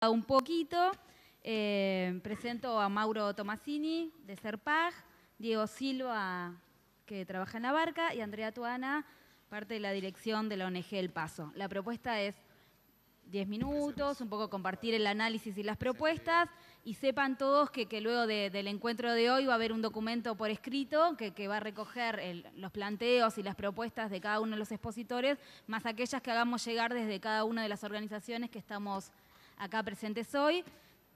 Un poquito, presento a Mauro Tomasini, de Serpag, Diego Silva, que trabaja en La Barca, y Andrea Tuana, parte de la dirección de la ONG El Paso. La propuesta es 10 minutos, un poco compartir el análisis y las propuestas, y sepan todos que luego del encuentro de hoy va a haber un documento por escrito que va a recoger los planteos y las propuestas de cada uno de los expositores, más aquellas que hagamos llegar desde cada una de las organizaciones que estamos acá presentes hoy.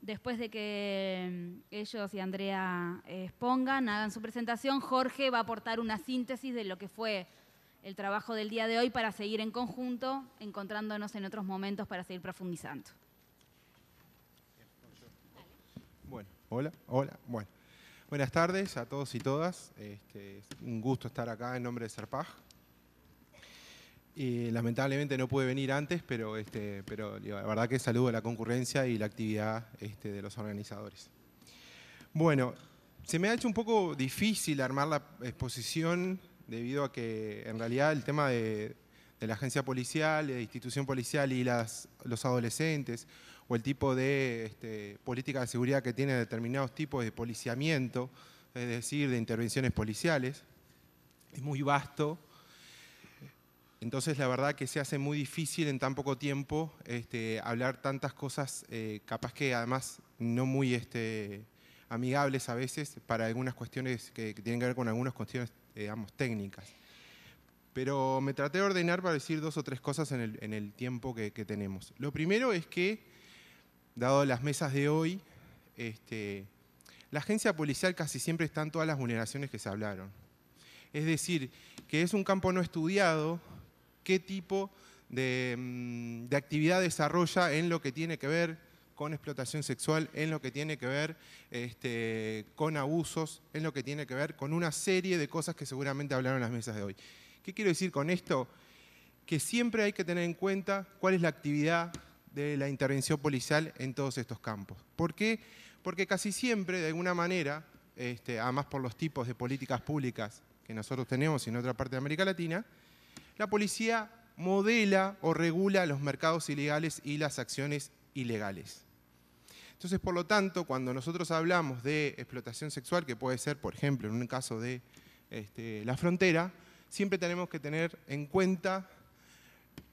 Después de que ellos y Andrea expongan, hagan su presentación, Jorge va a aportar una síntesis de lo que fue el trabajo del día de hoy para seguir en conjunto, encontrándonos en otros momentos para seguir profundizando. Bueno, hola. Bueno, buenas tardes a todos y todas. Es un gusto estar acá en nombre de Serpag. Lamentablemente no pude venir antes, pero la verdad que saludo la concurrencia y la actividad de los organizadores. Bueno, se me ha hecho un poco difícil armar la exposición debido a que en realidad el tema de la agencia policial, de institución policial y los adolescentes, o el tipo de política de seguridad que tiene determinados tipos de policiamiento, es decir, de intervenciones policiales, es muy vasto. Entonces la verdad que se hace muy difícil en tan poco tiempo hablar tantas cosas, capaz que además no muy amigables a veces para algunas cuestiones que tienen que ver con algunas cuestiones, digamos, técnicas. Pero me traté de ordenar para decir 2 o 3 cosas en el tiempo que tenemos. Lo primero es que, dado las mesas de hoy, la agencia policial casi siempre está en todas las vulneraciones que se hablaron. Es decir, que es un campo no estudiado, qué tipo de actividad desarrolla en lo que tiene que ver con explotación sexual, en lo que tiene que ver con abusos, en lo que tiene que ver con una serie de cosas que seguramente hablaron en las mesas de hoy. ¿Qué quiero decir con esto? Que siempre hay que tener en cuenta cuál es la actividad de la intervención policial en todos estos campos. ¿Por qué? Porque casi siempre, de alguna manera, además por los tipos de políticas públicas que nosotros tenemos en otra parte de América Latina, la policía modela o regula los mercados ilegales y las acciones ilegales. Entonces, por lo tanto, cuando nosotros hablamos de explotación sexual, que puede ser, por ejemplo, en un caso de la frontera, siempre tenemos que tener en cuenta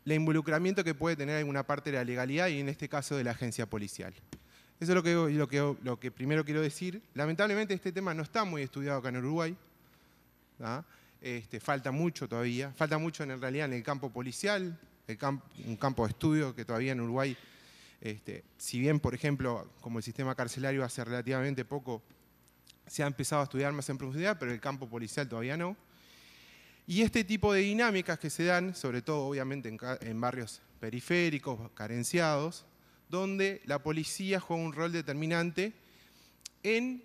el involucramiento que puede tener alguna parte de la legalidad y en este caso de la agencia policial. Eso es lo que primero quiero decir. Lamentablemente este tema no está muy estudiado acá en Uruguay, ¿tá? Falta mucho todavía, falta mucho en realidad en el campo policial, un campo de estudio que todavía en Uruguay, si bien por ejemplo como el sistema carcelario hace relativamente poco se ha empezado a estudiar más en profundidad, pero el campo policial todavía no. Y este tipo de dinámicas que se dan, sobre todo obviamente en barrios periféricos, carenciados, donde la policía juega un rol determinante en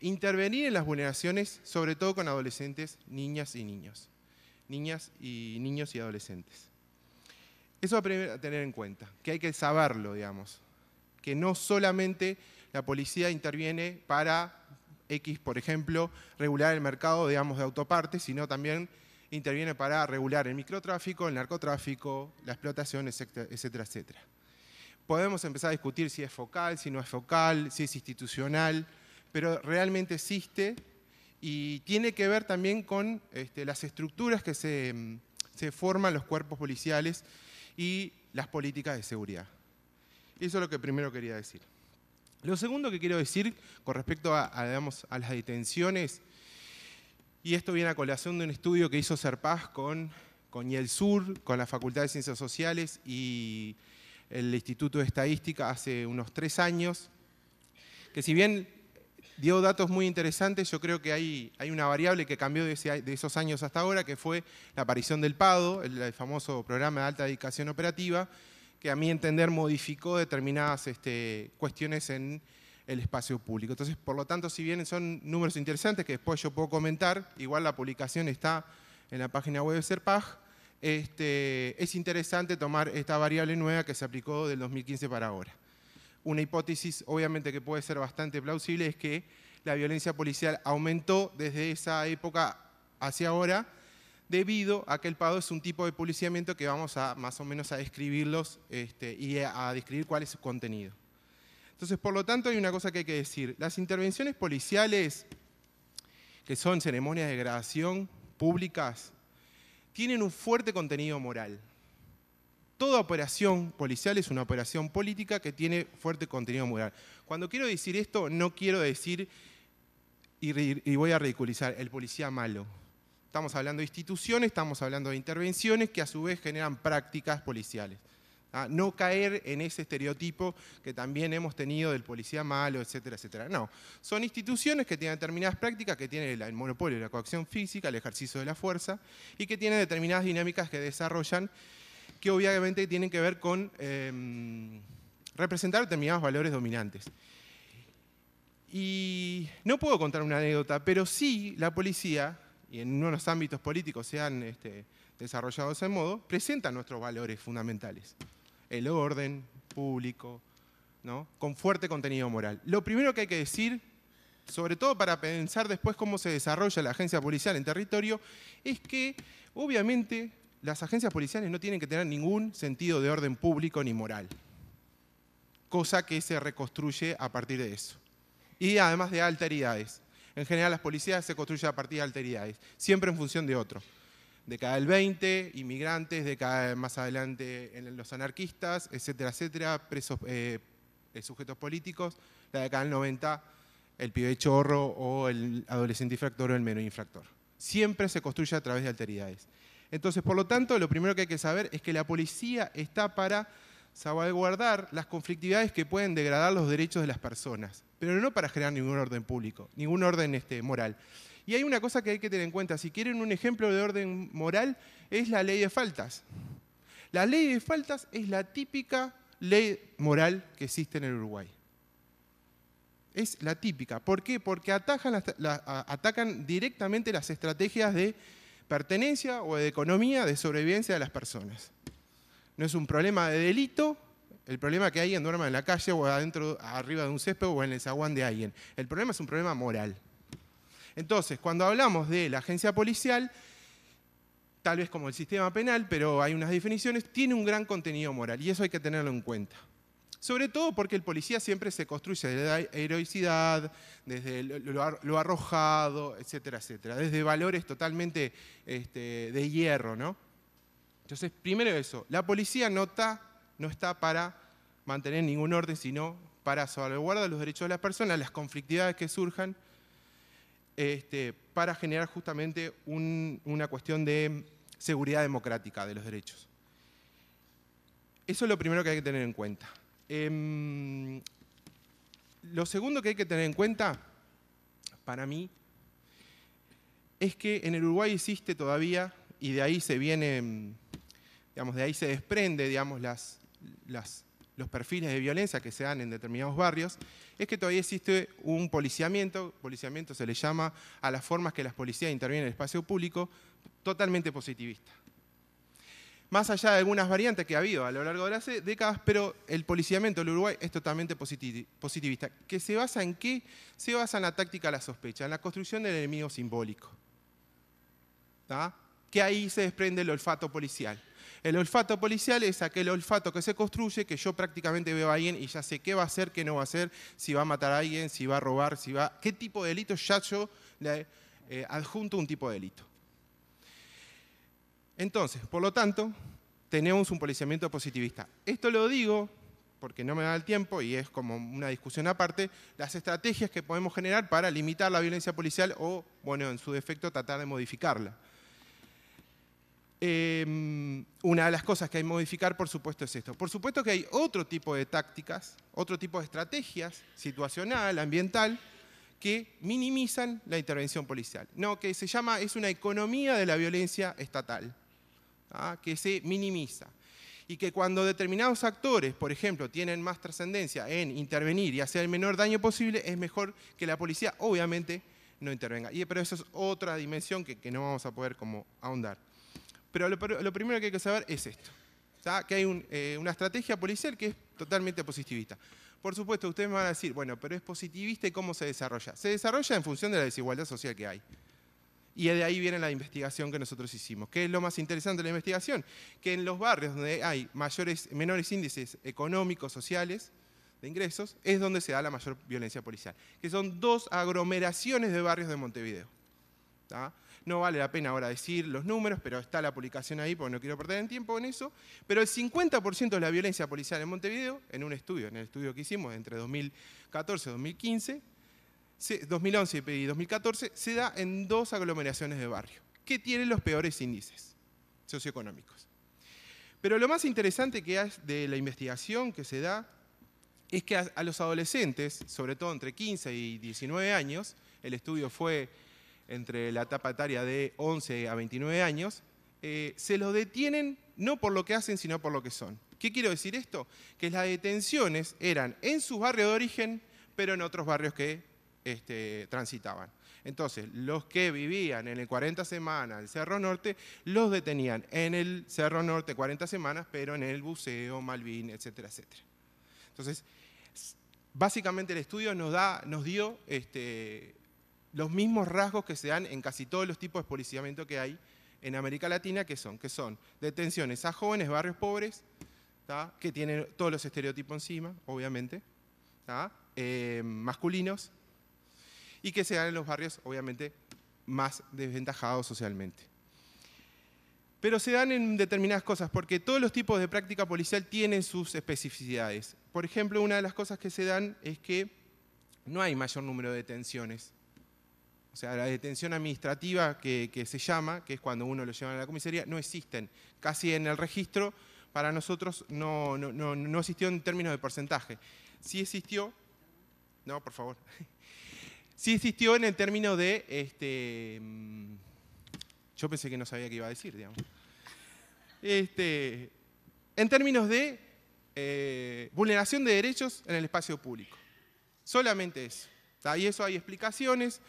intervenir en las vulneraciones, sobre todo con adolescentes, niñas y niños. Niñas y niños y adolescentes. Eso a tener en cuenta, que hay que saberlo, digamos. Que no solamente la policía interviene para X, por ejemplo, regular el mercado, digamos, de autopartes, sino también interviene para regular el microtráfico, el narcotráfico, la explotación, etcétera, etcétera. Podemos empezar a discutir si es focal, si no es focal, si es institucional, pero realmente existe y tiene que ver también con las estructuras que se forman los cuerpos policiales y las políticas de seguridad. Eso es lo que primero quería decir. Lo segundo que quiero decir con respecto digamos, a las detenciones, y esto viene a colación de un estudio que hizo Serpag con IELSUR, con la Facultad de Ciencias Sociales y el Instituto de Estadística hace unos 3 años, que si bien dio datos muy interesantes, yo creo que hay una variable que cambió de esos años hasta ahora, que fue la aparición del PADO, el famoso Programa de Alta Dedicación Operativa, que a mi entender modificó determinadas cuestiones en el espacio público. Entonces, por lo tanto, si bien son números interesantes que después yo puedo comentar, igual la publicación está en la página web de Serpag, es interesante tomar esta variable nueva que se aplicó del 2015 para ahora. Una hipótesis, obviamente, que puede ser bastante plausible es que la violencia policial aumentó desde esa época hacia ahora, debido a que el PADO es un tipo de policiamiento que vamos a más o menos a describirlos y a describir cuál es su contenido. Entonces, por lo tanto, hay una cosa que hay que decir. Las intervenciones policiales, que son ceremonias de degradación públicas, tienen un fuerte contenido moral. Toda operación policial es una operación política que tiene fuerte contenido moral. Cuando quiero decir esto, no quiero decir, y voy a ridiculizar, el policía malo. Estamos hablando de instituciones, estamos hablando de intervenciones que a su vez generan prácticas policiales. No caer en ese estereotipo que también hemos tenido del policía malo, etcétera, etcétera. No, son instituciones que tienen determinadas prácticas, que tienen el monopolio de la coacción física, el ejercicio de la fuerza, y que tienen determinadas dinámicas que desarrollan, que obviamente tienen que ver con representar determinados valores dominantes. Y no puedo contar una anécdota, pero sí la policía, y en unos ámbitos políticos se han desarrollado de ese modo, presenta nuestros valores fundamentales. El orden público, ¿no? Con fuerte contenido moral. Lo primero que hay que decir, sobre todo para pensar después cómo se desarrolla la agencia policial en territorio, es que obviamente las agencias policiales no tienen que tener ningún sentido de orden público ni moral, cosa que se reconstruye a partir de eso. Y además de alteridades. En general las policías se construyen a partir de alteridades, siempre en función de otro. Década del 20, inmigrantes, década más adelante en los anarquistas, etcétera, etcétera, presos, sujetos políticos, la década del 90, el pibe chorro o el adolescente infractor o el menor infractor. Siempre se construye a través de alteridades. Entonces, por lo tanto, lo primero que hay que saber es que la policía está para salvaguardar las conflictividades que pueden degradar los derechos de las personas, pero no para generar ningún orden público, ningún orden moral. Y hay una cosa que hay que tener en cuenta, si quieren un ejemplo de orden moral, es la ley de faltas. La ley de faltas es la típica ley moral que existe en el Uruguay. Es la típica. ¿Por qué? Porque atacan directamente las estrategias de pertenencia o de economía, de sobrevivencia de las personas. No es un problema de delito, el problema que alguien duerma en la calle o adentro, arriba de un césped o en el zaguán de alguien. El problema es un problema moral. Entonces, cuando hablamos de la agencia policial, tal vez como el sistema penal, pero hay unas definiciones, tiene un gran contenido moral y eso hay que tenerlo en cuenta. Sobre todo porque el policía siempre se construye desde la heroicidad, desde lo arrojado, etcétera, etcétera, desde valores totalmente de hierro, ¿no? Entonces, primero eso, la policía no está para mantener ningún orden, sino para salvaguardar los derechos de las personas, las conflictividades que surjan, para generar justamente una cuestión de seguridad democrática de los derechos. Eso es lo primero que hay que tener en cuenta. Lo segundo que hay que tener en cuenta, para mí, es que en el Uruguay existe todavía, y de ahí se viene, digamos, de ahí se desprende, digamos, los perfiles de violencia que se dan en determinados barrios, es que todavía existe un policiamiento se le llama a las formas que las policías intervienen en el espacio público, totalmente positivista. Más allá de algunas variantes que ha habido a lo largo de las décadas, pero el policiamiento del Uruguay es totalmente positivista. ¿Que se basa en qué? Se basa en la táctica de la sospecha, en la construcción del enemigo simbólico. ¿Tá? Que ahí se desprende el olfato policial. El olfato policial es aquel olfato que se construye, que yo prácticamente veo a alguien y ya sé qué va a hacer, qué no va a hacer, si va a matar a alguien, si va a robar, qué tipo de delito, ya yo le adjunto un tipo de delito. Entonces, por lo tanto, tenemos un policiamiento positivista. Esto lo digo porque no me da el tiempo y es como una discusión aparte, las estrategias que podemos generar para limitar la violencia policial o, bueno, en su defecto, tratar de modificarla. Una de las cosas que hay que modificar, por supuesto, es esto. Por supuesto que hay otro tipo de tácticas, otro tipo de estrategias, situacional, ambiental, que minimizan la intervención policial. No, que se llama, es una economía de la violencia estatal, que se minimiza. Y que cuando determinados actores, por ejemplo, tienen más trascendencia en intervenir y hacer el menor daño posible, es mejor que la policía, obviamente, no intervenga. Pero eso es otra dimensión que no vamos a poder como ahondar. Pero lo primero que hay que saber es esto, ¿sí? Que hay una estrategia policial que es totalmente positivista. Por supuesto, ustedes me van a decir, bueno, pero es positivista y ¿cómo se desarrolla? Se desarrolla en función de la desigualdad social que hay. Y de ahí viene la investigación que nosotros hicimos. ¿Qué es lo más interesante de la investigación? Que en los barrios donde hay menores índices económicos, sociales, de ingresos, es donde se da la mayor violencia policial, que son 2 aglomeraciones de barrios de Montevideo. ¿Tá? No vale la pena ahora decir los números, pero está la publicación ahí porque no quiero perder el tiempo en eso. Pero el 50% de la violencia policial en Montevideo, en un estudio, en el estudio que hicimos entre 2014 y 2015, 2011 y 2014, se da en 2 aglomeraciones de barrio, que tienen los peores índices socioeconómicos. Pero lo más interesante que hay de la investigación que se da es que a los adolescentes, sobre todo entre 15 y 19 años, el estudio fue entre la etapa etaria de 11 a 29 años, se los detienen no por lo que hacen, sino por lo que son. ¿Qué quiero decir esto? Que las detenciones eran en sus barrios de origen, pero en otros barrios que transitaban. Entonces, los que vivían en el 40 Semanas, el Cerro Norte, los detenían en el Cerro Norte 40 Semanas, pero en el Buceo, Malvin, etcétera, etcétera. Entonces, básicamente el estudio nos dio los mismos rasgos que se dan en casi todos los tipos de policiamiento que hay en América Latina, que son detenciones a jóvenes, barrios pobres, ¿tá? Que tienen todos los estereotipos encima, obviamente, ¿tá? Masculinos, y que se dan en los barrios, obviamente, más desventajados socialmente. Pero se dan en determinadas cosas, porque todos los tipos de práctica policial tienen sus especificidades. Por ejemplo, una de las cosas que se dan es que no hay mayor número de detenciones. O sea, la detención administrativa que se llama, que es cuando uno lo lleva a la comisaría, no existen. Casi en el registro, para nosotros, no existió en términos de porcentaje. Sí existió, no, por favor. Sí existió en el término de, yo pensé que no sabía qué iba a decir, digamos. En términos de vulneración de derechos en el espacio público. Solamente eso. Y eso hay explicaciones,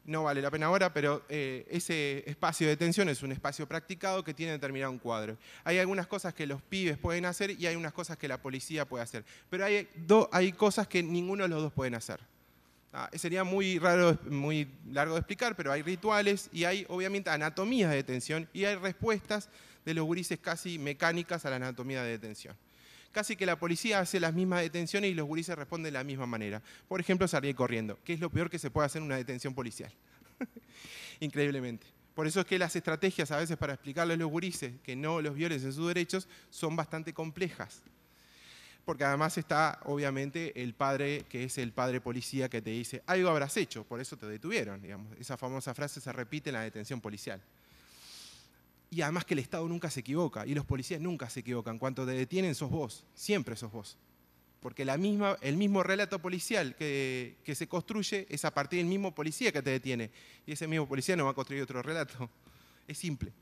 no vale la pena ahora, pero ese espacio de detención es un espacio practicado que tiene determinado un cuadro. Hay algunas cosas que los pibes pueden hacer y hay unas cosas que la policía puede hacer. Pero hay cosas que ninguno de los dos pueden hacer. Sería muy raro, muy largo de explicar, pero hay rituales y hay obviamente anatomías de detención y hay respuestas de los gurises casi mecánicas a la anatomía de detención. Casi que la policía hace las mismas detenciones y los gurises responden de la misma manera. Por ejemplo, salir corriendo, que es lo peor que se puede hacer en una detención policial. Increíblemente. Por eso es que las estrategias a veces para explicarle a los gurises que no los violen en sus derechos son bastante complejas. Porque además está, obviamente, el padre, que es el padre policía que te dice, algo habrás hecho, por eso te detuvieron. Digamos. Esa famosa frase se repite en la detención policial. Y además que el Estado nunca se equivoca, y los policías nunca se equivocan. Cuando te detienen sos vos, siempre sos vos. Porque el mismo relato policial que se construye es a partir del mismo policía que te detiene. Y ese mismo policía no va a construir otro relato. Es simple.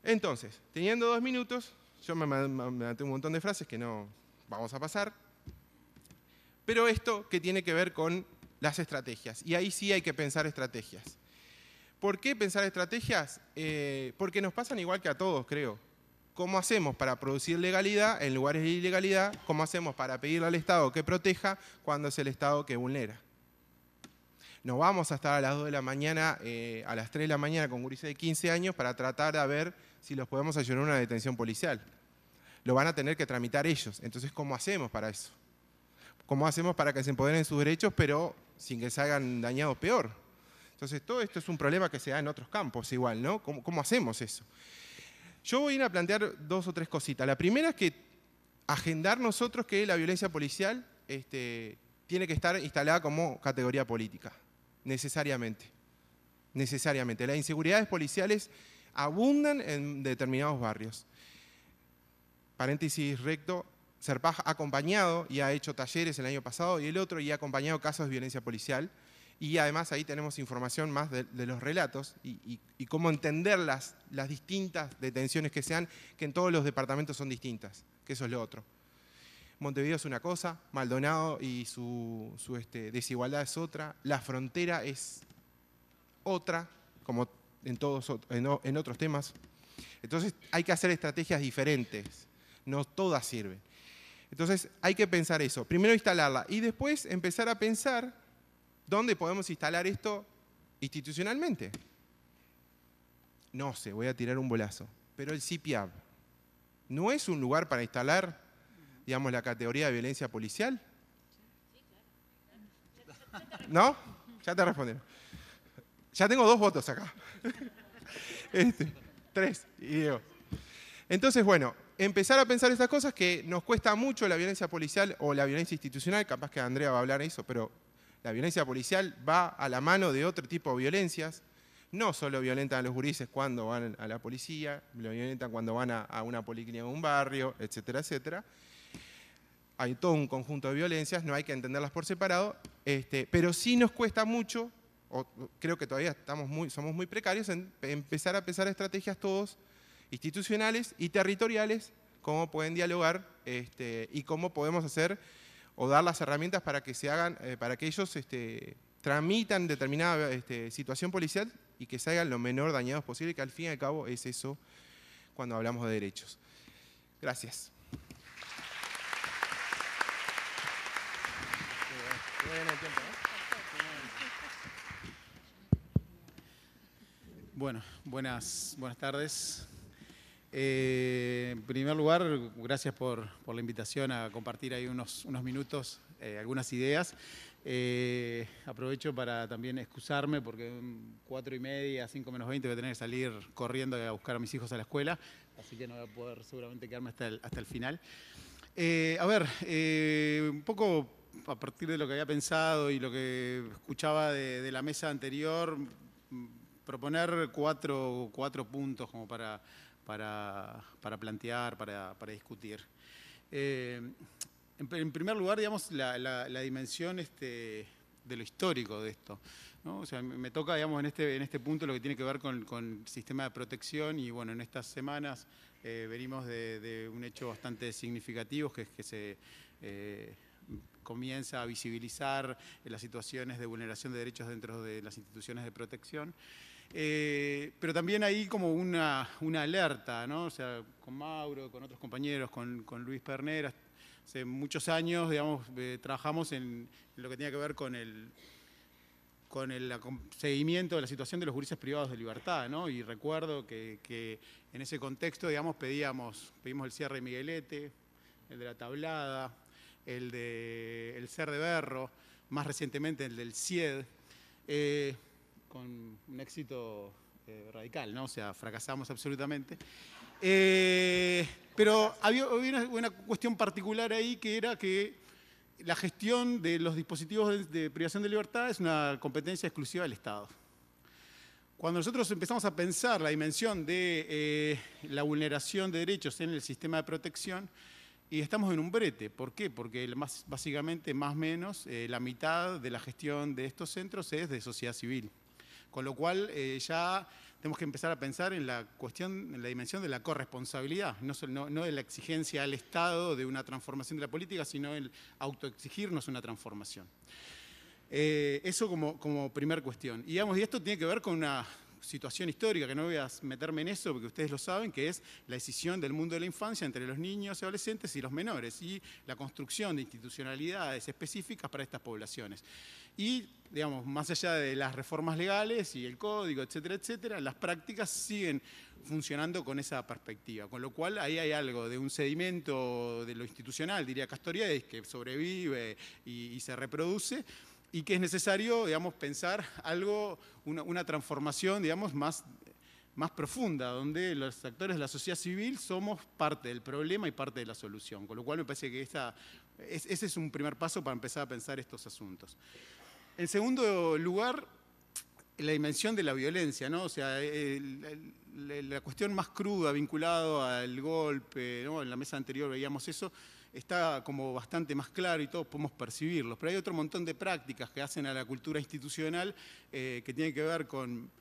Entonces, teniendo 2 minutos, yo me maté un montón de frases que no vamos a pasar. Pero esto que tiene que ver con las estrategias. Y ahí sí hay que pensar estrategias. ¿Por qué pensar estrategias? Porque nos pasan igual que a todos, creo. ¿Cómo hacemos para producir legalidad en lugares de ilegalidad? ¿Cómo hacemos para pedirle al Estado que proteja cuando es el Estado que vulnera? No vamos a estar a las 2 de la mañana, a las 3 de la mañana con gurises de 15 años para tratar de ver si los podemos ayudar a una detención policial. Lo van a tener que tramitar ellos. Entonces, ¿cómo hacemos para eso? ¿Cómo hacemos para que se empoderen sus derechos, pero sin que se hagan dañados peor? Entonces, todo esto es un problema que se da en otros campos igual, ¿no? ¿Cómo hacemos eso? Yo voy a ir a plantear 2 o 3 cositas. La primera es que agendar nosotros que la violencia policial tiene que estar instalada como categoría política, necesariamente. Necesariamente. Las inseguridades policiales abundan en determinados barrios. Paréntesis recto, Serpaj ha acompañado y ha hecho talleres el año pasado y el otro y ha acompañado casos de violencia policial. Y además ahí tenemos información más de los relatos y cómo entender las distintas detenciones que se dan, que en todos los departamentos son distintas, que eso es lo otro. Montevideo es una cosa, Maldonado y su desigualdad es otra, la frontera es otra, como en otros temas. Entonces hay que hacer estrategias diferentes, no todas sirven. Entonces hay que pensar eso, primero instalarla y después empezar a pensar ¿dónde podemos instalar esto institucionalmente? No sé, voy a tirar un bolazo, pero el CIPIAB no es un lugar para instalar digamos, la categoría de violencia policial? ¿No? Ya te respondieron. Ya tengo 2 votos acá. 3. Y Diego. Entonces, bueno, empezar a pensar estas cosas que nos cuesta mucho la violencia policial o la violencia institucional, capaz que Andrea va a hablar de eso, pero la violencia policial va a la mano de otro tipo de violencias. No solo violentan a los gurises cuando van a la policía, lo violentan cuando van a una policlínica de un barrio, etcétera, etcétera. Hay todo un conjunto de violencias, no hay que entenderlas por separado, pero sí nos cuesta mucho, o creo que todavía somos muy precarios en empezar a pensar estrategias todos institucionales y territoriales, cómo pueden dialogar y cómo podemos hacer o dar las herramientas para que se hagan, para que ellos tramitan determinada situación policial y que salgan lo menor dañados posible, que al fin y al cabo es eso cuando hablamos de derechos. Gracias. Bueno, buenas tardes. En primer lugar, gracias por la invitación a compartir ahí unos minutos, algunas ideas. Aprovecho para también excusarme porque 4:30, 5 menos 20 voy a tener que salir corriendo a buscar a mis hijos a la escuela, así que no voy a poder seguramente quedarme hasta el final. Un poco a partir de lo que había pensado y lo que escuchaba de la mesa anterior, proponer cuatro puntos como para plantear, para discutir. En primer lugar, digamos, la dimensión de lo histórico de esto, ¿no? O sea, me toca, digamos, en este punto lo que tiene que ver con el sistema de protección y, bueno, en estas semanas venimos de un hecho bastante significativo, que es que se comienza a visibilizar las situaciones de vulneración de derechos dentro de las instituciones de protección. Pero también hay como una alerta, ¿no? O sea, con Mauro, con otros compañeros, con Luis Pernera, hace muchos años, digamos, trabajamos en lo que tenía que ver con el seguimiento de la situación de los gurises privados de libertad, ¿no? Y recuerdo que en ese contexto, digamos, pedimos el cierre de Miguelete, el de La Tablada, el CER de Berro, más recientemente el del CIED, con un éxito radical, ¿no? O sea, fracasamos absolutamente. Pero había una cuestión particular ahí, que era que la gestión de los dispositivos de privación de libertad es una competencia exclusiva del Estado. Cuando nosotros empezamos a pensar la dimensión de la vulneración de derechos en el sistema de protección, y estamos en un brete. ¿Por qué? Porque básicamente, más o menos, la mitad de la gestión de estos centros es de sociedad civil. Con lo cual ya tenemos que empezar a pensar en la dimensión de la corresponsabilidad, no de la exigencia al Estado de una transformación de la política, sino el autoexigirnos una transformación. Eso como primer cuestión. Y esto tiene que ver con una situación histórica, que no voy a meterme en eso porque ustedes lo saben, que es la decisión del mundo de la infancia entre los niños y adolescentes y los menores, y la construcción de institucionalidades específicas para estas poblaciones. Y, digamos, más allá de las reformas legales y el código, etcétera, etcétera, las prácticas siguen funcionando con esa perspectiva, con lo cual ahí hay algo de un sedimento de lo institucional, diría Castoriadis, que sobrevive y se reproduce, y que es necesario, digamos, pensar algo, una transformación, digamos, más profunda, donde los actores de la sociedad civil somos parte del problema y parte de la solución. Con lo cual me parece que ese es un primer paso para empezar a pensar estos asuntos. En segundo lugar, la dimensión de la violencia, ¿no? O sea, la cuestión más cruda vinculado al golpe, ¿no? En la mesa anterior veíamos eso, está como bastante más claro y todos podemos percibirlo. Pero hay otro montón de prácticas que hacen a la cultura institucional que tienen que ver con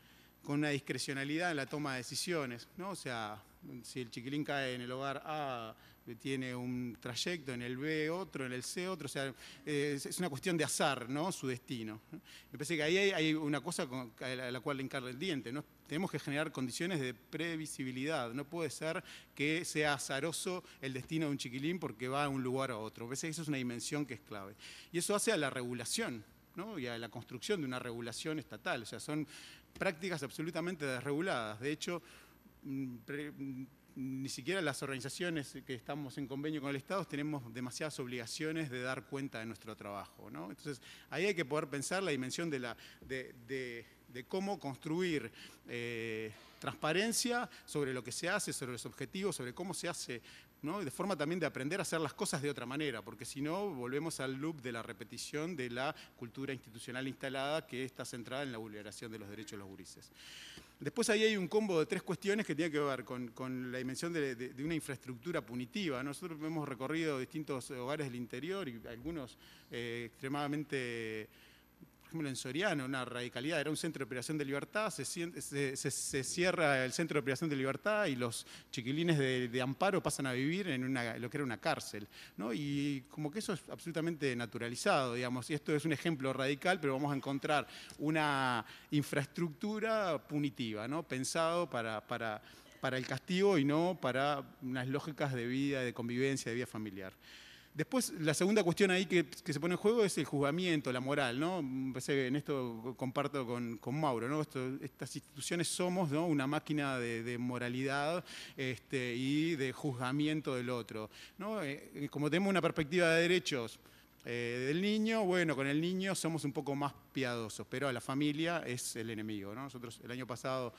una discrecionalidad en la toma de decisiones, ¿no? O sea, si el chiquilín cae en el hogar A, tiene un trayecto, en el B otro, en el C otro, o sea, es una cuestión de azar, ¿no? Su destino. Me parece que ahí hay una cosa a la cual le encarga el diente, ¿no? Tenemos que generar condiciones de previsibilidad, no puede ser que sea azaroso el destino de un chiquilín porque va a un lugar a otro. Me parece que eso es una dimensión que es clave. Y eso hace a la regulación, ¿no? Y a la construcción de una regulación estatal, o sea, son prácticas absolutamente desreguladas. De hecho, ni siquiera las organizaciones que estamos en convenio con el Estado tenemos demasiadas obligaciones de dar cuenta de nuestro trabajo, ¿no? Entonces, ahí hay que poder pensar la dimensión de cómo construir transparencia sobre lo que se hace, sobre los objetivos, sobre cómo se hace, ¿no? De forma también de aprender a hacer las cosas de otra manera, porque si no, volvemos al loop de la repetición de la cultura institucional instalada que está centrada en la vulneración de los derechos de los gurises. Después ahí hay un combo de 3 cuestiones que tiene que ver con la dimensión de una infraestructura punitiva. Nosotros hemos recorrido distintos hogares del interior y algunos extremadamente... Por ejemplo, en Soriano, una radicalidad, era un centro de privación de libertad, se cierra el centro de privación de libertad y los chiquilines de amparo pasan a vivir en lo que era una cárcel, ¿no? Y como que eso es absolutamente naturalizado, digamos, y esto es un ejemplo radical, pero vamos a encontrar una infraestructura punitiva, ¿no? Pensado para el castigo y no para unas lógicas de vida, de convivencia, de vida familiar. Después, la segunda cuestión ahí que se pone en juego es el juzgamiento, la moral, ¿no? En esto comparto con Mauro, ¿no? Estas instituciones somos, ¿no? Una máquina de moralidad y de juzgamiento del otro, ¿no? Como tenemos una perspectiva de derechos del niño, bueno, con el niño somos un poco más piadosos, pero a la familia es el enemigo, ¿no? Nosotros el año pasado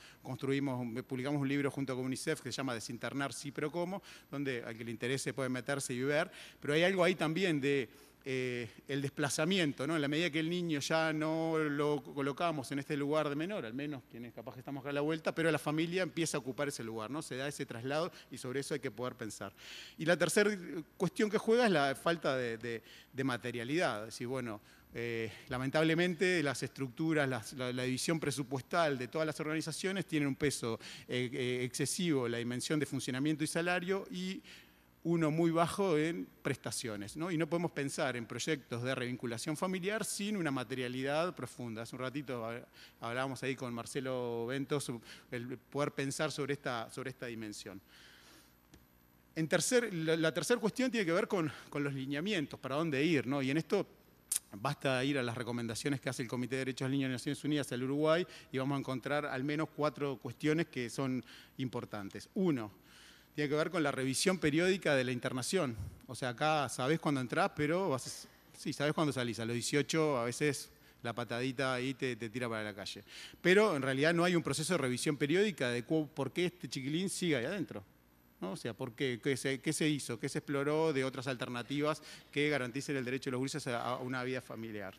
publicamos un libro junto con UNICEF que se llama Desinternar sí pero cómo, donde al que le interese puede meterse y ver, pero hay algo ahí también de el desplazamiento, ¿no? En la medida que el niño ya no lo colocamos en este lugar de menor, al menos quienes capaz que estamos acá a la vuelta, pero la familia empieza a ocupar ese lugar, ¿no? Se da ese traslado y sobre eso hay que poder pensar. Y la tercera cuestión que juega es la falta de materialidad, es decir, bueno, lamentablemente las estructuras, la división presupuestal de todas las organizaciones tienen un peso excesivo, la dimensión de funcionamiento y salario y uno muy bajo en prestaciones, ¿no? Y no podemos pensar en proyectos de revinculación familiar sin una materialidad profunda. Hace un ratito hablábamos ahí con Marcelo Ventos, el poder pensar sobre esta dimensión. La tercera cuestión tiene que ver con los lineamientos, para dónde ir, ¿no? Y en esto basta ir a las recomendaciones que hace el Comité de Derechos del Niño de Naciones Unidas al Uruguay y vamos a encontrar al menos 4 cuestiones que son importantes. Uno, tiene que ver con la revisión periódica de la internación. O sea, acá sabés cuándo entrás, pero sí, sabés cuándo salís. A los 18 a veces la patadita ahí te tira para la calle. Pero en realidad no hay un proceso de revisión periódica de por qué este chiquilín sigue ahí adentro, ¿no? O sea, ¿por qué? ¿Qué se hizo? ¿Qué se exploró de otras alternativas que garanticen el derecho de los gurises a una vida familiar?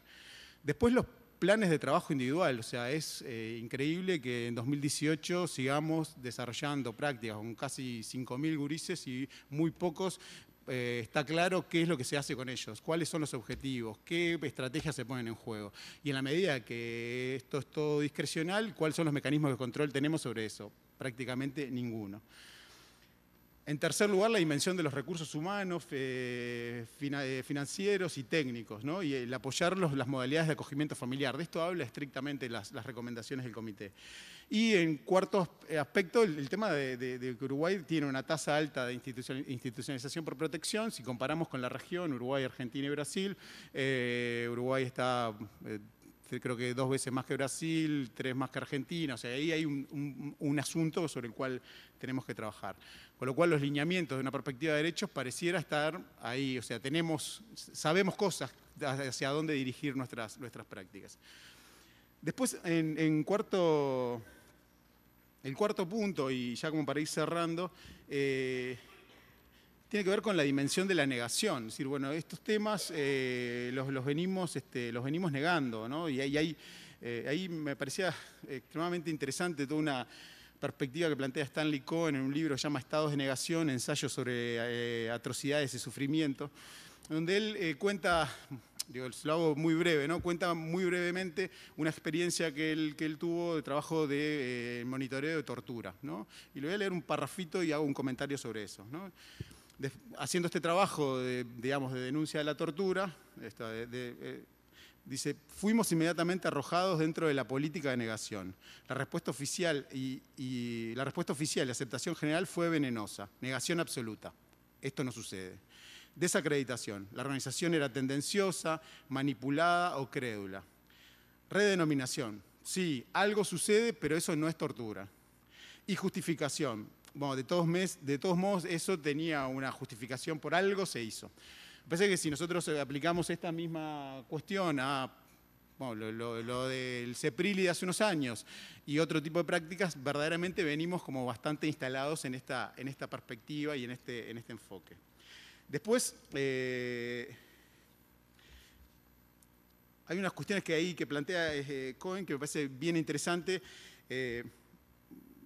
Después los planes de trabajo individual, o sea, es increíble que en 2018 sigamos desarrollando prácticas con casi 5.000 gurises y muy pocos está claro qué es lo que se hace con ellos, cuáles son los objetivos, qué estrategias se ponen en juego. Y en la medida que esto es todo discrecional, ¿cuáles son los mecanismos de control que tenemos sobre eso? Prácticamente ninguno. En tercer lugar, la dimensión de los recursos humanos, financieros y técnicos, ¿no? Y el apoyar las modalidades de acogimiento familiar. De esto habla estrictamente las recomendaciones del comité. Y en cuarto aspecto, el tema de que Uruguay tiene una tasa alta de institucionalización por protección. Si comparamos con la región, Uruguay, Argentina y Brasil, Uruguay está... creo que 2 veces más que Brasil, 3 más que Argentina, o sea, ahí hay un asunto sobre el cual tenemos que trabajar. Con lo cual los lineamientos de una perspectiva de derechos pareciera estar ahí, o sea, sabemos cosas hacia dónde dirigir nuestras prácticas. Después, el cuarto punto, y ya como para ir cerrando, tiene que ver con la dimensión de la negación. Es decir, bueno, estos temas los venimos negando, ¿no? Y ahí me parecía extremadamente interesante toda una perspectiva que plantea Stanley Cohen en un libro que se llama Estados de Negación, ensayo sobre atrocidades y sufrimiento, donde él cuenta, lo hago muy breve, ¿no? Cuenta muy brevemente una experiencia que él tuvo de trabajo de monitoreo de tortura, ¿no? Y le voy a leer un parrafito y hago un comentario sobre eso, ¿no? Haciendo este trabajo de denuncia de la tortura, dice, fuimos inmediatamente arrojados dentro de la política de negación. La respuesta oficial y aceptación general fue venenosa, negación absoluta. Esto no sucede. Desacreditación. La organización era tendenciosa, manipulada o crédula. Redenominación. Sí, algo sucede, pero eso no es tortura. Y justificación. bueno, de todos modos, eso tenía una justificación, por algo se hizo. Me parece que si nosotros aplicamos esta misma cuestión a bueno, lo del CEPRIL de hace unos años y otro tipo de prácticas, verdaderamente venimos como bastante instalados en esta perspectiva y en este enfoque. Después, hay unas cuestiones que plantea Cohen que me parece bien interesante.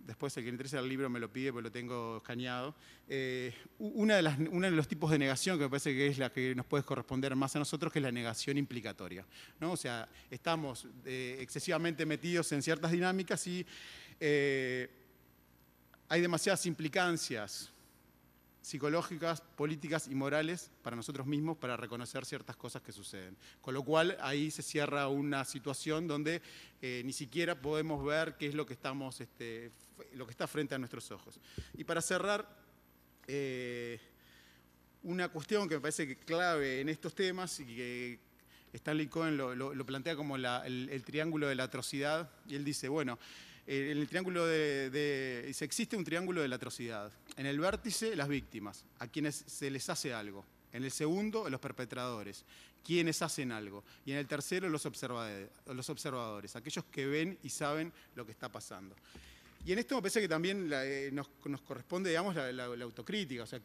Después, el que le interesa el libro me lo pide, porque lo tengo escaneado. Uno de los tipos de negación que me parece que es la que nos puede corresponder más a nosotros, que es la negación implicatoria, ¿no? O sea, estamos excesivamente metidos en ciertas dinámicas y hay demasiadas implicancias psicológicas, políticas y morales para nosotros mismos para reconocer ciertas cosas que suceden. Con lo cual, ahí se cierra una situación donde ni siquiera podemos ver qué es lo que lo que está frente a nuestros ojos. Y para cerrar, una cuestión que me parece que clave en estos temas y que Stanley Cohen lo plantea como el triángulo de la atrocidad, y él dice, bueno, en el triángulo existe un triángulo de la atrocidad. En el vértice, las víctimas, a quienes se les hace algo. En el segundo, los perpetradores, quienes hacen algo. Y en el tercero, los observadores, aquellos que ven y saben lo que está pasando. Y en esto me parece que también nos corresponde, digamos, la autocrítica, o sea,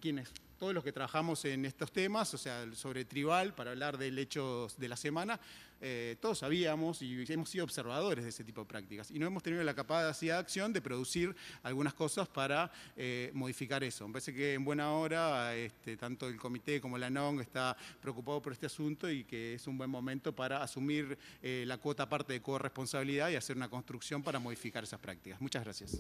todos los que trabajamos en estos temas, o sea, sobre Tribal, para hablar del hecho de la semana, todos sabíamos y hemos sido observadores de ese tipo de prácticas y no hemos tenido la capacidad de acción de producir algunas cosas para modificar eso. Me parece que en buena hora tanto el comité como la NONG está preocupado por este asunto y que es un buen momento para asumir la cuota parte de corresponsabilidad y hacer una construcción para modificar esas prácticas. Muchas gracias.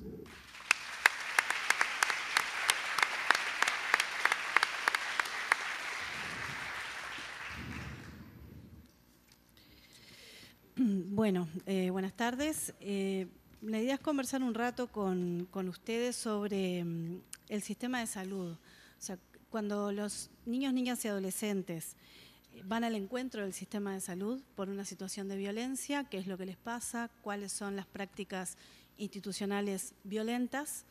Bueno, buenas tardes. La idea es conversar un rato con ustedes sobre el sistema de salud. O sea, cuando los niños, niñas y adolescentes van al encuentro del sistema de salud por una situación de violencia, qué es lo que les pasa, cuáles son las prácticas institucionales violentas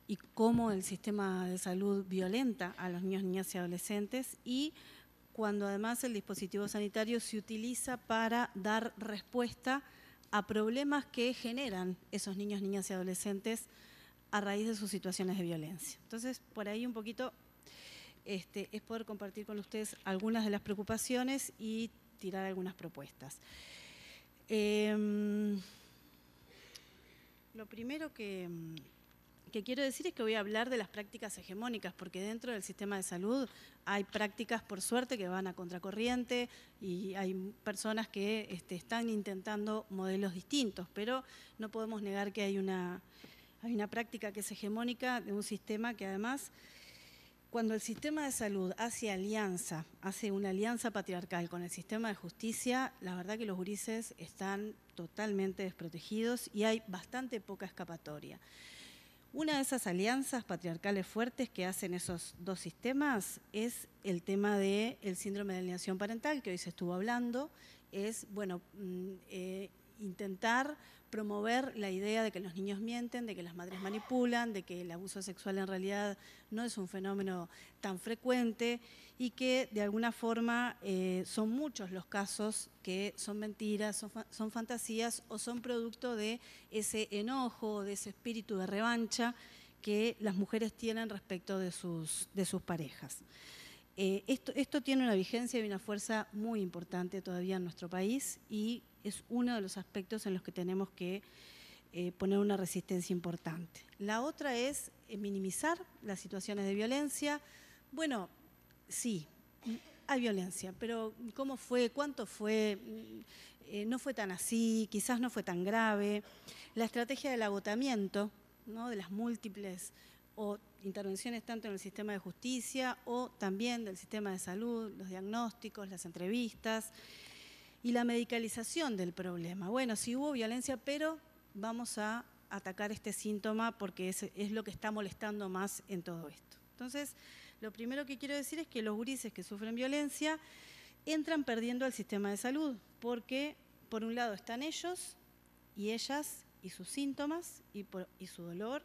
y cómo el sistema de salud violenta a los niños, niñas y adolescentes, y cuando además el dispositivo sanitario se utiliza para dar respuesta a problemas que generan esos niños, niñas y adolescentes a raíz de sus situaciones de violencia. Entonces, por ahí un poquito es poder compartir con ustedes algunas de las preocupaciones y tirar algunas propuestas. Lo primero que quiero decir es que voy a hablar de las prácticas hegemónicas, porque dentro del sistema de salud hay prácticas, por suerte, que van a contracorriente y hay personas que están intentando modelos distintos, pero no podemos negar que hay una práctica que es hegemónica de un sistema que además, cuando el sistema de salud hace una alianza patriarcal con el sistema de justicia, la verdad que los gurises están totalmente desprotegidos y hay bastante poca escapatoria. Una de esas alianzas patriarcales fuertes que hacen esos dos sistemas es el tema del síndrome de alienación parental, que hoy se estuvo hablando, es, bueno, intentar promover la idea de que los niños mienten, de que las madres manipulan, de que el abuso sexual en realidad no es un fenómeno tan frecuente y que de alguna forma son muchos los casos que son mentiras, son fantasías o son producto de ese enojo, de ese espíritu de revancha que las mujeres tienen respecto de sus parejas. Esto tiene una vigencia y una fuerza muy importante todavía en nuestro país y es uno de los aspectos en los que tenemos que poner una resistencia importante. La otra es minimizar las situaciones de violencia. Bueno, sí, hay violencia, pero ¿cómo fue? ¿Cuánto fue? No fue tan así, quizás no fue tan grave. La estrategia del agotamiento, ¿no?, de las múltiples o intervenciones tanto en el sistema de justicia o también del sistema de salud, los diagnósticos, las entrevistas y la medicalización del problema. Bueno, sí hubo violencia, pero vamos a atacar este síntoma porque es lo que está molestando más en todo esto. Entonces, lo primero que quiero decir es que los gurises que sufren violencia entran perdiendo al sistema de salud porque, por un lado, están ellos y ellas y sus síntomas y su dolor.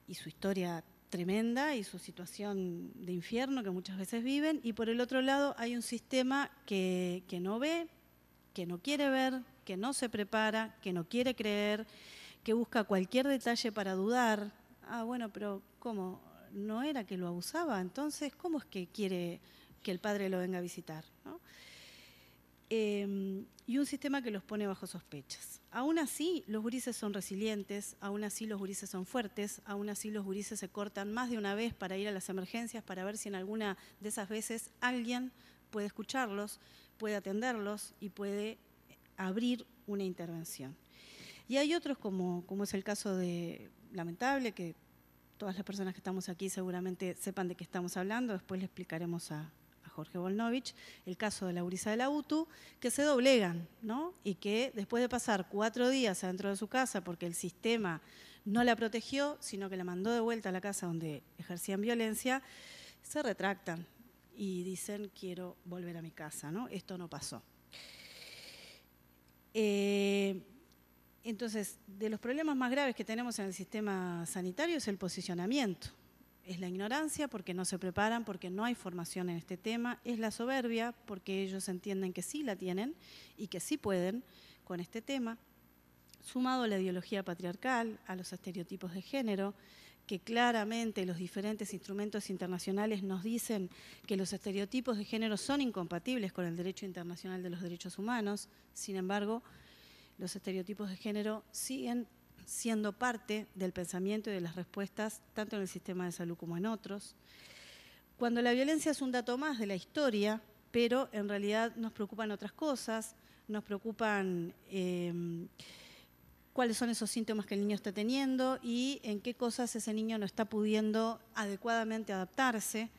y su historia tremenda y su situación de infierno que muchas veces viven, y por el otro lado hay un sistema que no ve, que no quiere ver, que no se prepara, que no quiere creer, que busca cualquier detalle para dudar. Ah, bueno, pero ¿cómo? ¿No era que lo abusaba? Entonces, ¿cómo es que quiere que el padre lo venga a visitar? ¿No? Y un sistema que los pone bajo sospechas. Aún así, los gurises son resilientes, aún así los gurises son fuertes, aún así los gurises se cortan más de una vez para ir a las emergencias, para ver si en alguna de esas veces alguien puede escucharlos, puede atenderlos y puede abrir una intervención. Y hay otros, como es el caso de, lamentable, que todas las personas que estamos aquí seguramente sepan de qué estamos hablando, después le explicaremos a Jorge Volnovich, el caso de la gurisa de la UTU, que se doblegan, ¿no? Y que después de pasar 4 días adentro de su casa porque el sistema no la protegió, sino que la mandó de vuelta a la casa donde ejercían violencia, se retractan y dicen quiero volver a mi casa, ¿no? Esto no pasó. Entonces, de los problemas más graves que tenemos en el sistema sanitario es el posicionamiento. Es la ignorancia porque no se preparan, porque no hay formación en este tema. Es la soberbia porque ellos entienden que sí la tienen y que sí pueden con este tema. Sumado a la ideología patriarcal, a los estereotipos de género, que claramente los diferentes instrumentos internacionales nos dicen que los estereotipos de género son incompatibles con el derecho internacional de los derechos humanos. Sin embargo, los estereotipos de género siguen siendo parte del pensamiento y de las respuestas, tanto en el sistema de salud como en otros. Cuando la violencia es un dato más de la historia, pero en realidad nos preocupan otras cosas, nos preocupan cuáles son esos síntomas que el niño está teniendo y en qué cosas ese niño no está pudiendo adecuadamente adaptarse.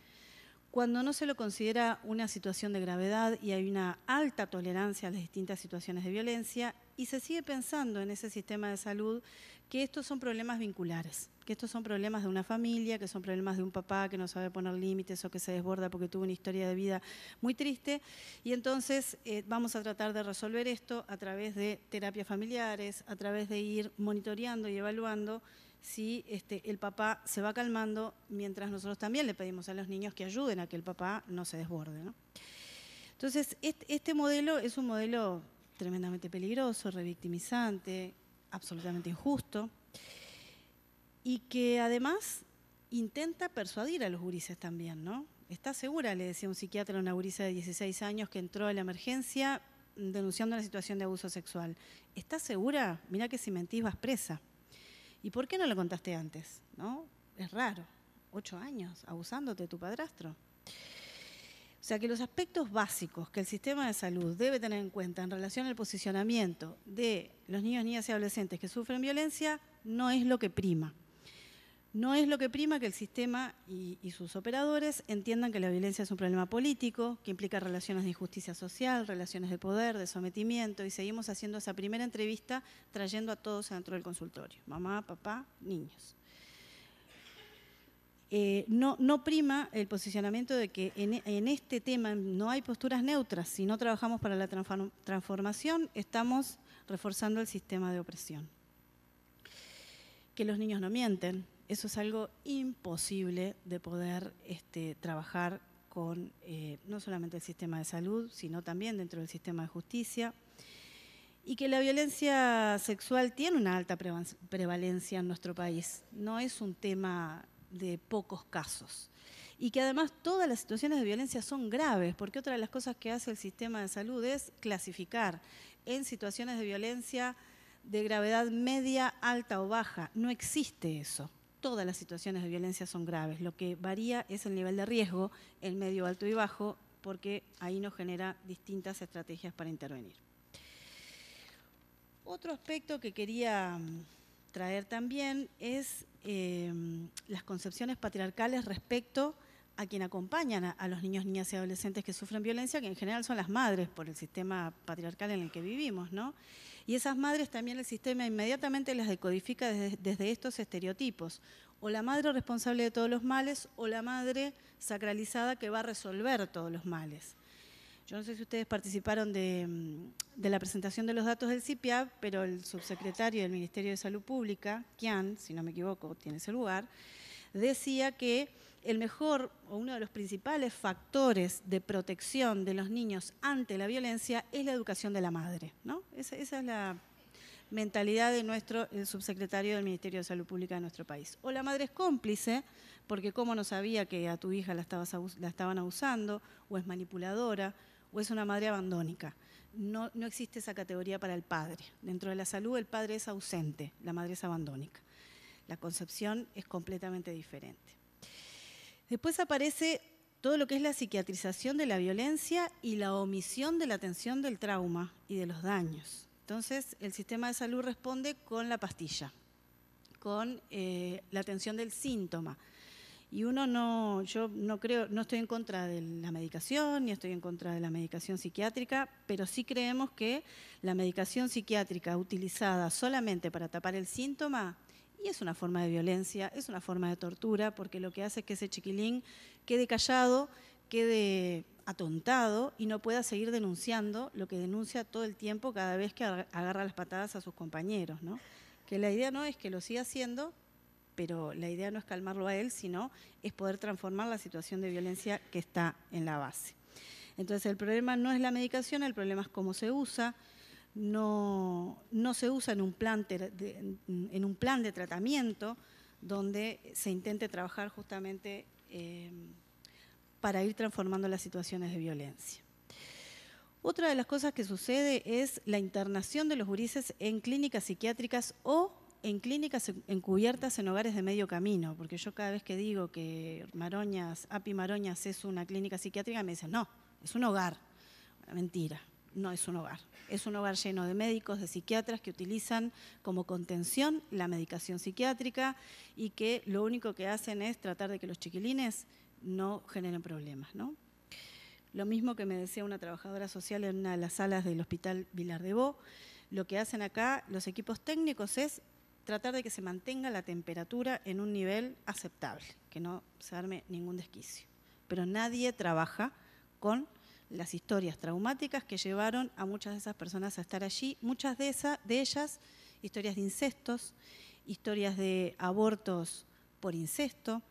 Cuando no se lo considera una situación de gravedad y hay una alta tolerancia a las distintas situaciones de violencia y se sigue pensando en ese sistema de salud que estos son problemas vinculares, que estos son problemas de una familia, que son problemas de un papá que no sabe poner límites o que se desborda porque tuvo una historia de vida muy triste y entonces vamos a tratar de resolver esto a través de terapias familiares, a través de ir monitoreando y evaluando si el papá se va calmando, mientras nosotros también le pedimos a los niños que ayuden a que el papá no se desborde, ¿no? Entonces, este modelo es un modelo tremendamente peligroso, revictimizante, absolutamente injusto, y que además intenta persuadir a los gurises también, ¿no? ¿Estás segura?, le decía un psiquiatra a una gurisa de 16 años que entró a la emergencia denunciando una situación de abuso sexual. ¿Estás segura? Mirá que si mentís vas presa. ¿Y por qué no lo contaste antes? ¿No? Es raro. 8 años abusándote de tu padrastro. O sea que los aspectos básicos que el sistema de salud debe tener en cuenta en relación al posicionamiento de los niños, niñas y adolescentes que sufren violencia no es lo que prima. No es lo que prima que el sistema y sus operadores entiendan que la violencia es un problema político, que implica relaciones de injusticia social, relaciones de poder, de sometimiento, y seguimos haciendo esa primera entrevista trayendo a todos adentro del consultorio, mamá, papá, niños. No prima el posicionamiento de que en este tema no hay posturas neutras. Si no trabajamos para la transformación, estamos reforzando el sistema de opresión. Que los niños no mienten. Eso es algo imposible de poder trabajar con no solamente el sistema de salud, sino también dentro del sistema de justicia. Y que la violencia sexual tiene una alta prevalencia en nuestro país. No es un tema de pocos casos. Y que además todas las situaciones de violencia son graves, porque otra de las cosas que hace el sistema de salud es clasificar en situaciones de violencia de gravedad media, alta o baja. No existe eso. Todas las situaciones de violencia son graves. Lo que varía es el nivel de riesgo, el medio, alto y bajo, porque ahí nos genera distintas estrategias para intervenir. Otro aspecto que quería traer también es las concepciones patriarcales respecto a quien acompañan a los niños, niñas y adolescentes que sufren violencia, que en general son las madres por el sistema patriarcal en el que vivimos, ¿no? Y esas madres también el sistema inmediatamente las decodifica desde estos estereotipos. O la madre responsable de todos los males o la madre sacralizada que va a resolver todos los males. Yo no sé si ustedes participaron de la presentación de los datos del CIPIAB, pero el subsecretario del Ministerio de Salud Pública, Kian, si no me equivoco, tiene ese lugar, decía que el mejor o uno de los principales factores de protección de los niños ante la violencia es la educación de la madre, ¿no? Esa es la mentalidad de el subsecretario del Ministerio de Salud Pública de nuestro país. O la madre es cómplice, porque cómo no sabía que a tu hija la estaban abusando, o es manipuladora, o es una madre abandónica. No existe esa categoría para el padre. Dentro de la salud el padre es ausente, la madre es abandónica. La concepción es completamente diferente. Después aparece todo lo que es la psiquiatrización de la violencia y la omisión de la atención del trauma y de los daños. Entonces, el sistema de salud responde con la pastilla, con la atención del síntoma. Y yo no estoy en contra de la medicación, ni estoy en contra de la medicación psiquiátrica, pero sí creemos que la medicación psiquiátrica utilizada solamente para tapar el síntoma, y es una forma de violencia, es una forma de tortura, porque lo que hace es que ese chiquilín quede callado, quede atontado y no pueda seguir denunciando lo que denuncia todo el tiempo cada vez que agarra las patadas a sus compañeros, ¿no? Que la idea no es que lo siga haciendo, pero la idea no es calmarlo a él, sino es poder transformar la situación de violencia que está en la base. Entonces el problema no es la medicación, el problema es cómo se usa. No se usa en un plan de tratamiento donde se intente trabajar justamente para ir transformando las situaciones de violencia. Otra de las cosas que sucede es la internación de los gurises en clínicas psiquiátricas o en clínicas encubiertas en hogares de medio camino, porque yo cada vez que digo que API Maroñas es una clínica psiquiátrica me dicen, no, es un hogar. Mentira, no es un hogar. Es un hogar lleno de médicos, de psiquiatras que utilizan como contención la medicación psiquiátrica y que lo único que hacen es tratar de que los chiquilines no generen problemas, ¿no? Lo mismo que me decía una trabajadora social en una de las salas del Hospital Vilar de Bo, lo que hacen acá los equipos técnicos es tratar de que se mantenga la temperatura en un nivel aceptable, que no se arme ningún desquicio. Pero nadie trabaja con las historias traumáticas que llevaron a muchas de esas personas a estar allí, muchas de ellas historias de incestos, historias de abortos por incesto,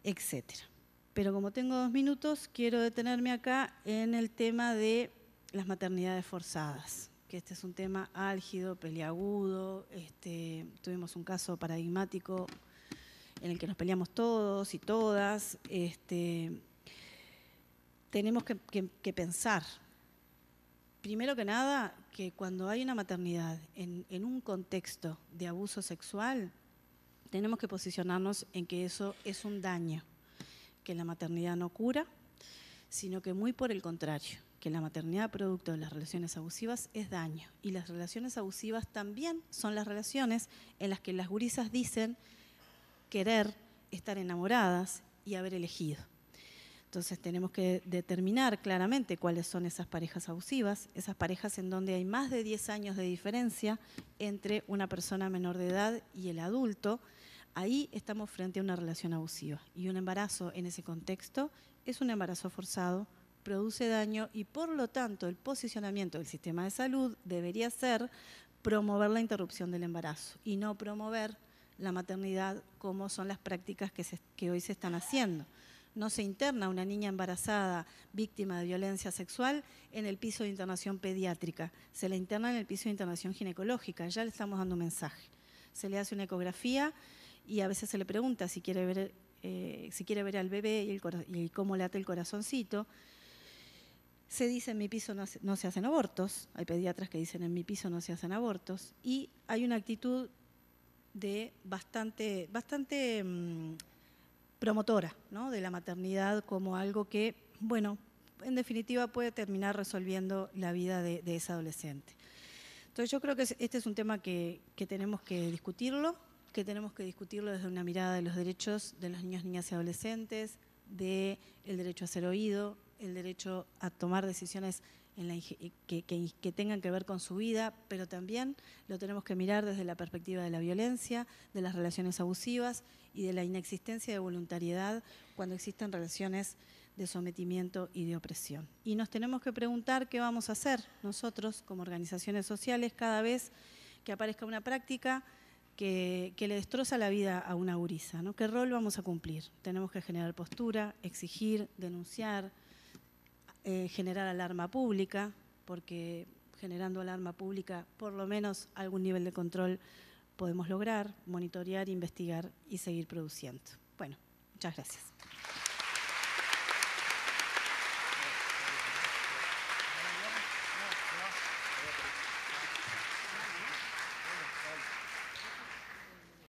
etcétera. Pero como tengo 2 minutos, quiero detenerme acá en el tema de las maternidades forzadas, que este es un tema álgido, peliagudo. Tuvimos un caso paradigmático en el que nos peleamos todos y todas. Tenemos que pensar, primero que nada, que cuando hay una maternidad en un contexto de abuso sexual, tenemos que posicionarnos en que eso es un daño, que la maternidad no cura, sino que muy por el contrario, que la maternidad producto de las relaciones abusivas es daño. Y las relaciones abusivas también son las relaciones en las que las gurisas dicen querer estar enamoradas y haber elegido. Entonces tenemos que determinar claramente cuáles son esas parejas abusivas, esas parejas en donde hay más de 10 años de diferencia entre una persona menor de edad y el adulto. Ahí estamos frente a una relación abusiva. Y un embarazo en ese contexto es un embarazo forzado, produce daño y por lo tanto el posicionamiento del sistema de salud debería ser promover la interrupción del embarazo y no promover la maternidad como son las prácticas que hoy se están haciendo. No se interna una niña embarazada víctima de violencia sexual en el piso de internación pediátrica, se la interna en el piso de internación ginecológica, ya le estamos dando un mensaje. Se le hace una ecografía y a veces se le pregunta si quiere ver al bebé y cómo late el corazoncito. Se dice en mi piso no se hacen abortos, hay pediatras que dicen en mi piso no se hacen abortos y hay una actitud de bastante promotora, ¿no?, de la maternidad como algo que, bueno, en definitiva puede terminar resolviendo la vida de ese adolescente. Entonces yo creo que este es un tema que tenemos que discutirlo desde una mirada de los derechos de los niños, niñas y adolescentes, del derecho a ser oído, el derecho a tomar decisiones que tengan que ver con su vida, pero también lo tenemos que mirar desde la perspectiva de la violencia, de las relaciones abusivas y de la inexistencia de voluntariedad cuando existen relaciones de sometimiento y de opresión. Y nos tenemos que preguntar qué vamos a hacer nosotros como organizaciones sociales cada vez que aparezca una práctica que le destroza la vida a una gurisa, ¿no? ¿Qué rol vamos a cumplir? Tenemos que generar postura, exigir, denunciar, generar alarma pública, porque generando alarma pública por lo menos algún nivel de control podemos lograr, monitorear, investigar y seguir produciendo. Bueno, muchas gracias.